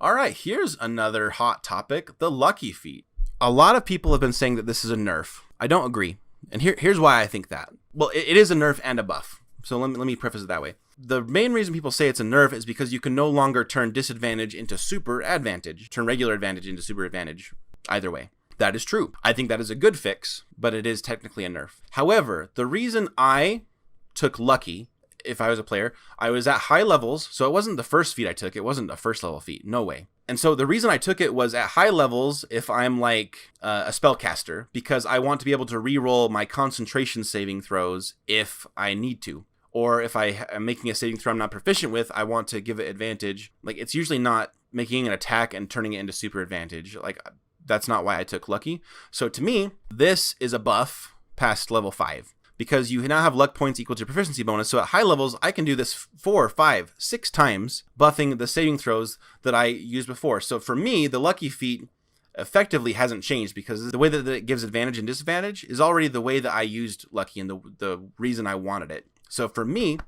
All right, here's another hot topic, the lucky feat. A lot of people have been saying that this is a nerf. I don't agree. And here's why I think that. Well, it is a nerf and a buff. So let me preface it that way. The main reason people say it's a nerf is because you can no longer turn disadvantage into super advantage, turn regular advantage into super advantage, either way. That is true. I think that is a good fix, but it is technically a nerf. However, the reason I took lucky, if I was a player, I was at high levels, so it wasn't the first feat I took, it wasn't a first level feat, no way. And so the reason I took it was at high levels if I'm like a spellcaster, because I want to be able to reroll my concentration saving throws if I need to. Or if I am making a saving throw I'm not proficient with, I want to give it advantage. Like, it's usually not making an attack and turning it into super advantage. Like, that's not why I took lucky. So to me, this is a buff past level 5. Because you now have luck points equal to proficiency bonus. So at high levels, I can do this 4, 5, 6 times, buffing the saving throws that I used before. So for me, the lucky feat effectively hasn't changed, because the way that it gives advantage and disadvantage is already the way that I used lucky and the reason I wanted it. So for me,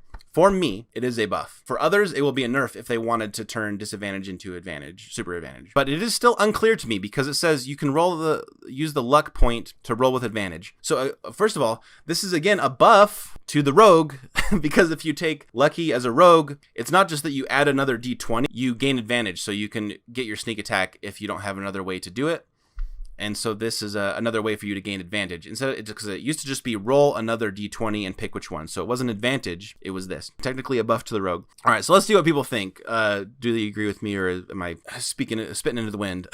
it is a buff. For others, it will be a nerf if they wanted to turn disadvantage into advantage, super advantage. But it is still unclear to me, because it says you can use the luck point to roll with advantage. So first of all, this is again a buff to the rogue, because if you take lucky as a rogue, it's not just that you add another d20, you gain advantage, so you can get your sneak attack if you don't have another way to do it. And so this is another way for you to gain advantage. Instead, because it used to just be roll another d20 and pick which one. So it wasn't advantage, it was this. Technically a buff to the rogue. All right, so let's see what people think. Do they agree with me, or am I spitting into the wind?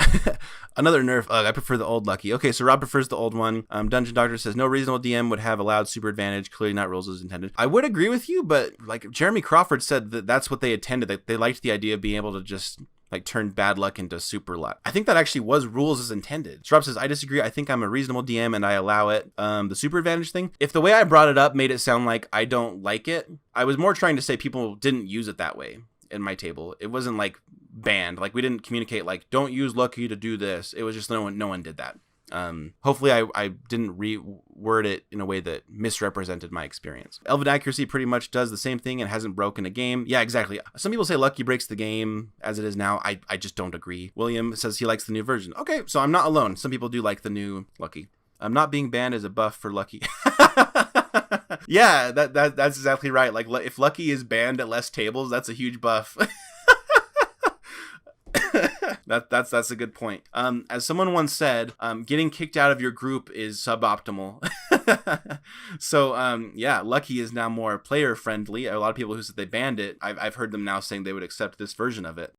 Another nerf. I prefer the old lucky. Okay, so Rob prefers the old one. Dungeon Doctor says no reasonable DM would have allowed super advantage. Clearly not rules as intended. I would agree with you, but like Jeremy Crawford said, that's what they intended. They liked the idea of being able to just like turn bad luck into super luck. I think that actually was rules as intended. Rob says, I disagree. I think I'm a reasonable DM and I allow it. The super advantage thing, if the way I brought it up made it sound like I don't like it, I was more trying to say people didn't use it that way in my table. It wasn't like banned. Like, we didn't communicate like, don't use lucky to do this. It was just no one did that. Hopefully I didn't reword it in a way that misrepresented my experience. Elven Accuracy pretty much does the same thing and hasn't broken a game. Yeah, exactly. Some people say lucky breaks the game as it is now. I just don't agree. William says he likes the new version. Okay, so I'm not alone. Some people do like the new lucky. Not being banned is a buff for lucky. Yeah, that's exactly right. Like, if lucky is banned at less tables, that's a huge buff. That's a good point. As someone once said, getting kicked out of your group is suboptimal. So yeah, lucky is now more player friendly. A lot of people who said they banned it, I've heard them now saying they would accept this version of it.